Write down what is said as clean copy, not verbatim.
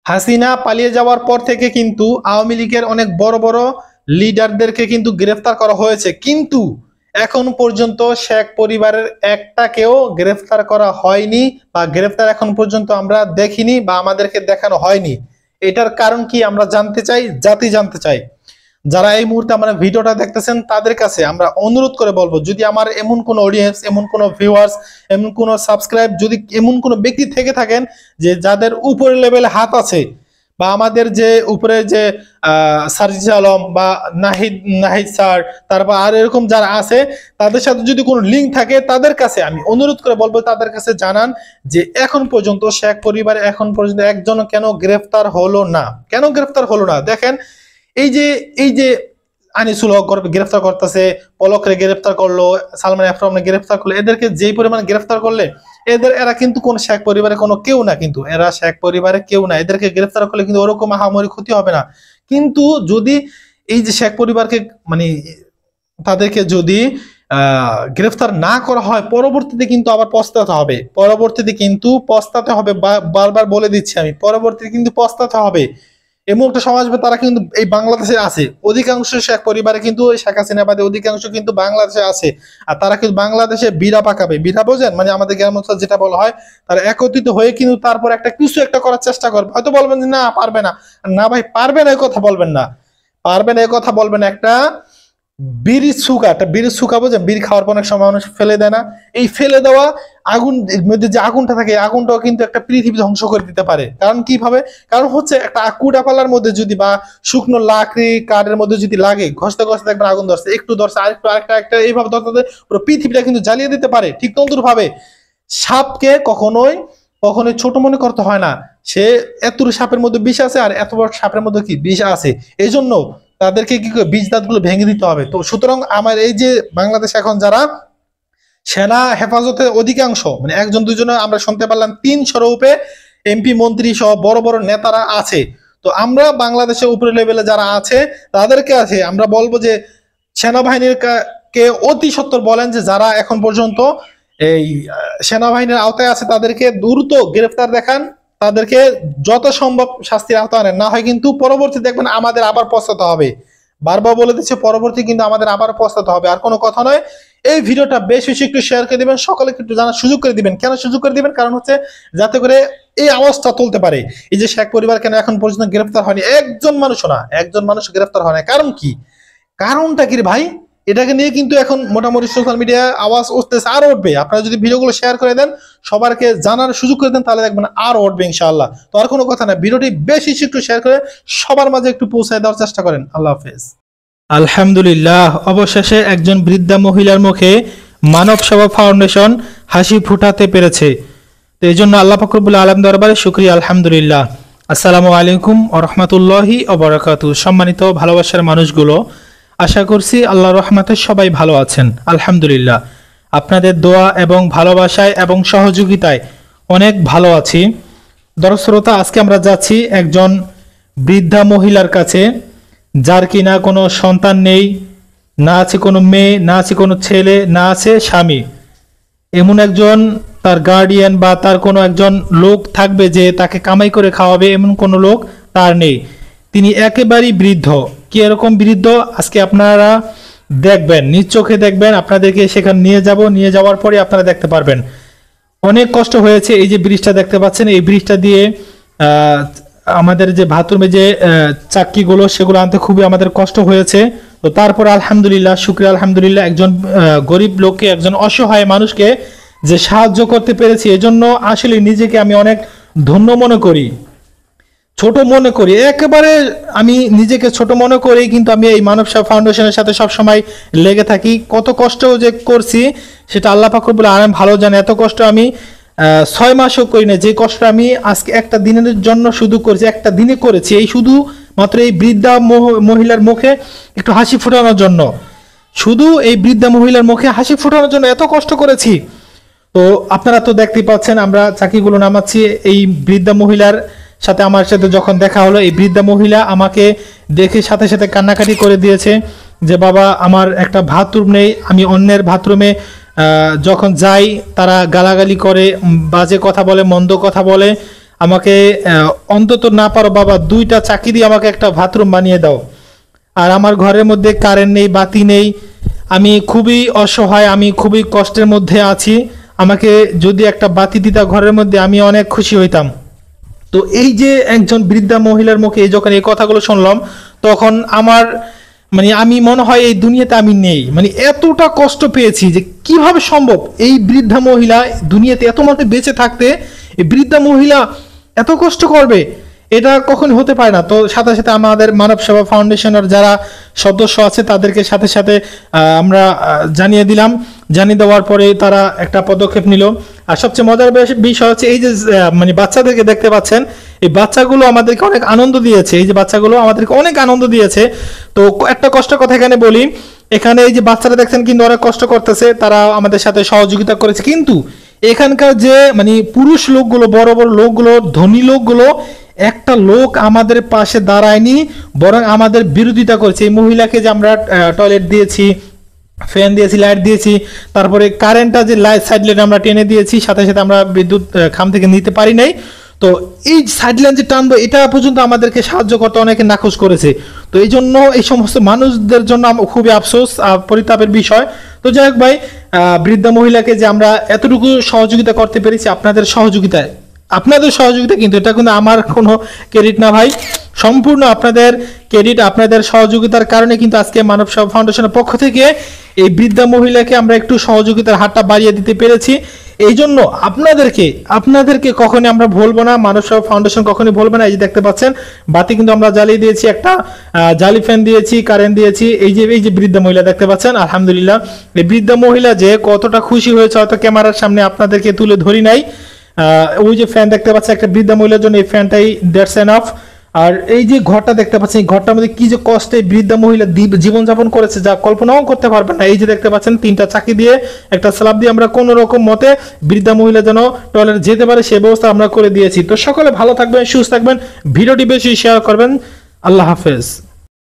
হাসিনা পালিয়ে যাওয়ার পর থেকে কিন্তু আওয়ামী লীগের অনেক বড় বড় লিডারদেরকে কিন্তু গ্রেফতার করা হয়েছে, কিন্তু এখন পর্যন্ত শেখ পরিবারের একটাকেও গ্রেফতার করা হয়নি বা গ্রেফতার এখন পর্যন্ত আমরা দেখিনি বা আমাদেরকে দেখানো হয়নি। এটার কারণ কি আমরা জানতে চাই, জাতি জানতে চাই। যারা এই মুহূর্তে আমরা ভিডিওটা দেখতেছেন তাদের কাছে আমরা অনুরোধ করে বলবো, যদি আমার এমন কোন অডিয়েন্স, এমন কোন ভিউয়ার্স, এমন কোন সাবস্ক্রাইব, যদি এমন কোন ব্যক্তি থেকে থাকেন যে যাদের উপরে লেভেলে হাত আছে, বা আমাদের যে উপরে যে সার্জিস আলম বা নাহিদ নাহিদ স্যার, তারপর আর এরকম যারা আছে তাদের সাথে যদি কোনো লিঙ্ক থাকে তাদের কাছে আমি অনুরোধ করে বলবো তাদের কাছে জানান যে এখন পর্যন্ত শেখ পরিবারে এখন পর্যন্ত একজন কেন গ্রেফতার হলো না, কেন গ্রেফতার হলো না। দেখেন এই যে আনিসুল হক গ্রেফতার করতেছে, পলকরে গ্রেফতার করলো, সালমান এফরমকে গ্রেফতার করলো, এদেরকে যেই পরিমাণ গ্রেফতার করলে এরা কিন্তু কোন শেখ পরিবারে কোনো কেউ না, কিন্তু এরা শেখ পরিবারে কেউ না, এদেরকে গ্রেফতার করলে কিন্তু ওরকম আহামরি ক্ষতি হবে না। কিন্তু যদি এই যে শেখ পরিবারকে মানে তাদেরকে যদি গ্রেফতার না করা হয়, পরবর্তীতে কিন্তু আবার পস্তাতে হবে, পরবর্তীতে কিন্তু পস্তাতে হবে, বারবার বলে দিচ্ছি আমি, পরবর্তীতে কিন্তু পস্তাতে হবে। এমন একটা সমাজ তারা কিন্তু এই বাংলাদেশে আছে, অধিকাংশ শেখ পরিবারে কিন্তু শেখ হাসিনা বাদে অধিকাংশ কিন্তু বাংলাদেশে আছে, আর তারা কিন্তু বাংলাদেশে বিড়া পাকাবে, বিড়া বোঝেন মানে আমাদের গ্রাম অঞ্চল যেটা বলা হয়, তারা একত্রিত হয়ে কিন্তু তারপর একটা কিছু একটা করার চেষ্টা করবে। হয়তো বলবেন যে না পারবে না, না ভাই পারবে না, এই কথা বলবেন না, পারবে না এই কথা বলবেন। একটা বিড়ির সুকা বোঝেন, বিড়ি খাওয়ার পর অনেক সময় মানুষ ফেলে দেয় না, এই ফেলে দেওয়া আগুন মধ্যে যে আগুনটা থাকে, আগুনটাও কিন্তু একটা পৃথিবী ধ্বংস করে দিতে পারে। কারণ কিভাবে, কারণ হচ্ছে একটা কুড়া পালার মধ্যে যদি বা শুকনো লাকড়ি কাঠের মধ্যে যদি লাগে, ঘষতে ঘষতে একবার আগুন ধরছে, একটু ধরছে, আরেকটা এইভাবে ধরতে পুরো পৃথিবীটা কিন্তু জ্বালিয়ে দিতে পারে। ঠিক তন্দুর ভাবে সাপকে কখনোই কখনোই ছোট মনে করতে হয় না, সে এত সাপের মধ্যে বিষ আছে আর এত বড় সাপের মধ্যে কি বিষ আছে, এই জন্য তাদেরকে কি করে বীজ দাঁত গুলো ভেঙে দিতে হবে। তো সুতরাং আমার এই যে বাংলাদেশে এখন যারা সেনা হেফাজতে অধিকাংশ মানে একজন দুজনে আমরা শুনতে পারলাম 300-র উপরে এমপি মন্ত্রী সহ বড় বড় নেতারা আছে, তো আমরা বাংলাদেশের উপরে লেভেলে যারা আছে তাদেরকে আছে আমরা বলবো যে সেনাবাহিনীর কে অতি সত্বর বলেন যে যারা এখন পর্যন্ত এই সেনাবাহিনীর আওতায় আছে তাদেরকে দ্রুত গ্রেফতার দেখান, তাদেরকে যত সম্ভব শাস্তির আওতায় আনেন, না হয় কিন্তু পরবর্তী দেখবেন আমাদের আবার পস্তাতে হবে। বারবার বলে দিচ্ছে পরবর্তী কিন্তু আমাদের আবার পস্তাতে হবে। আর কোনো কথা নয়, এই ভিডিওটা বেশ বেশি একটু শেয়ার করে দিবেন, সকলকে একটু জানার সুযোগ করে দিবেন। কেন সুযোগ করে দিবেন, কারণ হচ্ছে যাতে করে এই আওয়াজটা তুলতে পারে, এই যে শেখ পরিবার কেন এখন পর্যন্ত গ্রেফতার হয়নি, একজন মানুষও না, একজন মানুষ গ্রেফতার হয় না, কারণ কি, কারণটা কি ভাই, এটাকে নিয়ে কিন্তু এখন মোটামুটি সোশ্যাল মিডিয়ায় আওয়াজ উঠতেছে, আর উঠবে। আপনারা যদি ভিডিওগুলো শেয়ার করে দেন, সবারকে জানার সুযোগ করে দেন, তাহলে দেখবেন আর উঠবে ইনশাআল্লাহ। তো আর কোনো কথা না, ভিডিওটি বেশি একটু শেয়ার করে সবার মাঝে একটু পৌঁছায় দেওয়ার চেষ্টা করেন। আল্লাহ হাফেজ। আলহামদুলিল্লাহ, অবশেষে একজন বৃদ্ধা মহিলার মুখে মানব সেবা ফাউন্ডেশন হাসি ফুটাতে পেরেছে। তো এই জন্য আল্লাহ পাক রব্বুল আলামিন দরবারে শুকরিয়া, আলহামদুলিল্লাহ। আসসালামু আলাইকুম ওয়া রাহমাতুল্লাহি ওয়া বারাকাতুহু। সম্মানিত ভালোবাসার মানুষগুলো, আশা করছি আল্লাহর রহমতে সবাই ভালো আছেন। আলহামদুলিল্লাহ, আপনাদের দোয়া এবং ভালোবাসায় এবং সহযোগিতায় অনেক ভালো আছি। দর্শক শ্রোতা, আজকে আমরা যাচ্ছি একজন বৃদ্ধা মহিলার কাছে, যার কিনা কোনো সন্তান নেই, না আছে কোনো মেয়ে, না আছে কোনো ছেলে, না আছে স্বামী। এমন একজন তার গার্ডিয়ান বা তার কোনো একজন লোক থাকবে যে তাকে কামাই করে খাওয়াবে, এমন কোনো লোক তার নেই। তিনি একেবারেই বৃদ্ধ। কি এরকম বৃদ্ধ আজকে আপনারা দেখবেন, নিজ চোখে দেখবেন। আপনাদেরকে সেখানে নিয়ে যাব, নিয়ে যাওয়ার পরে আপনারা দেখতে পারবেন অনেক কষ্ট হয়েছে। এই যে ব্রিজটা দেখতে পাচ্ছেন, এই ব্রিজটা দিয়ে আমাদের যে বাথরুমে যে চাক্কিগুলো সেগুলো আনতে খুবই আমাদের কষ্ট হয়েছে। তো তারপর আলহামদুলিল্লাহ, শুকরিয়া আলহামদুলিল্লাহ, একজন গরিব লোককে, একজন অসহায় মানুষকে যে সাহায্য করতে পেরেছি, এজন্য আসলে নিজেকে আমি অনেক ধন্য মনে করি, ছোট মনে করি। একেবারে আমি নিজেকে ছোট মনে করি, কিন্তু আমি এই মানব সেবা ফাউন্ডেশনের সাথে সবসময় লেগে থাকি। কত কষ্ট যে করছি সেটা আল্লাহ পাক রব্বুল আলামিন ভালো জানে। এত কষ্ট আমি 6 মাসও করি না, যে কষ্ট আমি আজকে একটা দিনের জন্য শুধু করেছি, একটা দিনে করেছি, এই শুধু মাত্র এই বৃদ্ধা মহিলার মুখে একটু হাসি ফোটানোর জন্য, শুধু এই বৃদ্ধা মহিলার মুখে হাসি ফোটানোর জন্য এত কষ্ট করেছি। তো আপনারা তো দেখতেই পাচ্ছেন, আমরা চাকিগুলো নামাচ্ছি। এই বৃদ্ধা মহিলার সাথে আমার সাথে যখন দেখা হলো, এই বৃদ্ধা মহিলা আমাকে দেখে সাথে সাথে কান্নাকাটি করে দিয়েছে যে বাবা, আমার একটা বাথরুম নেই, আমি অন্যের বাথরুমে যখন যাই তারা গালাগালি করে, বাজে কথা বলে, মন্দ কথা বলে, আমাকে অন্তত না পারো বাবা 2টা চাকি দিয়ে আমাকে একটা বাথরুম বানিয়ে দাও। আর আমার ঘরের মধ্যে কারেন্ট নেই, বাতি নেই, আমি খুবই অসহায়, আমি খুবই কষ্টের মধ্যে আছি, আমাকে যদি একটা বাতি দিতা ঘরের মধ্যে আমি অনেক খুশি হইতাম। তো এই যে একজন বৃদ্ধা মহিলার মুখে যখন এই কথাগুলো শুনলাম, তখন আমার মানে আমি মনে হয় এই দুনিয়াতে আমি নেই, মানে এতটা কষ্ট পেয়েছি যে কিভাবে সম্ভব এই বৃদ্ধা মহিলা দুনিয়াতে এত মানুষ বেঁচে থাকতে, এই বৃদ্ধা মহিলা এত কষ্ট করবে, এটা কখন হতে পারে না। তো সাথে সাথে আমাদের মানব সেবা ফাউন্ডেশনের যারা সদস্য আছে তাদেরকে সাথে সাথে আমরা জানিয়ে দিলাম। জানিয়ে দেওয়ার পরে তারা একটা পদক্ষেপ নিল। আর সবচেয়ে মজার বিষয় হচ্ছে এই যে মানে বাচ্চাদেরকে দেখতে পাচ্ছেন, এই বাচ্চাগুলো আমাদেরকে অনেক আনন্দ দিয়েছে, এই যে বাচ্চাগুলো আমাদেরকে অনেক আনন্দ দিয়েছে। তো একটা কষ্টের কথা এখানে বলি, এখানে এই যে বাচ্চারা দেখছেন কিন্তু অনেক কষ্ট করতেছে, তারা আমাদের সাথে সহযোগিতা করেছে, কিন্তু এখানকার যে মানে পুরুষ লোকগুলো, বড় বড় লোকগুলো, ধনী লোকগুলো, একটা লোক আমাদের পাশে দাঁড়ায়নি, বরং আমাদের বিরোধিতা করেছে। এই মহিলাকে যে আমরা টয়লেট দিয়েছি, ফ্যান দিয়েছি, লাইট দিয়েছি, তারপরে কারেন্টটা যে লাইট সাইড লাইট আমরা টেনে দিয়েছি, সাথে সাথে আমরা বিদ্যুৎ খাম থেকে নিতে পারি নাই। তো এই সাইড লাইন যে টানবো এটা পর্যন্ত আমাদেরকে সাহায্য করতে অনেকে নাকচ করেছে। তো এই জন্য এই সমস্ত মানুষদের জন্য খুবই আফসোস, পরিতাপের বিষয়। তো যাই হোক ভাই, বৃদ্ধা মহিলাকে যে আমরা এতটুকু সহযোগিতা করতে পেরেছি আপনাদের সহযোগিতায়, আপনাদের সহযোগিতা, কিন্তু এটা কিন্তু আমার কোনো ক্রেডিট না ভাই, সম্পূর্ণ আপনাদের ক্রেডিট, আপনাদের সহযোগিতার কারণে কিন্তু আজকে মানব সেবা ফাউন্ডেশনের পক্ষ থেকে এই বৃদ্ধা মহিলাকে আমরা একটু সহযোগিতার হাতটা বাড়িয়ে দিতে পেরেছি। এই জন্য আপনাদেরকে কখনই আমরা ভুলবো না, মানব সেবা ফাউন্ডেশন কখনই ভুলবে না। এই যে দেখতে পাচ্ছেন বাতি কিন্তু আমরা জ্বালিয়ে দিয়েছি, একটা জালি ফ্যান দিয়েছি, কারেন্ট দিয়েছি। এই যে বৃদ্ধা মহিলা দেখতে পাচ্ছেন, আলহামদুলিল্লাহ এই বৃদ্ধা মহিলা যে কতটা খুশি হয়েছে হয়তো ক্যামেরার সামনে আপনাদেরকে তুলে ধরি নাই। ওই যে ফ্যান দেখতে পাচ্ছেন একটা বৃদ্ধা মহিলার জন্য, এই ফ্যানটাই দ্যাটস এনাফ। আর এই যে ঘরটা দেখতে পাচ্ছেন, এই ঘরটার মধ্যে কি যে কষ্টে বৃদ্ধা মহিলা জীবনযাপন করেছে যা কল্পনাও করতে পারবেন না। এই যে দেখতে পাচ্ছেন 3টা চাকি দিয়ে, একটা স্ল্যাব দিয়ে আমরা কোন রকম মতে বৃদ্ধা মহিলা যেন টয়লেট যেতে পারে সেই ব্যবস্থা আমরা করে দিয়েছি। তো সকলে ভালো থাকবেন, সুস্থ থাকবেন, ভিডিওটি বেশি শেয়ার করবেন। আল্লাহ হাফেজ।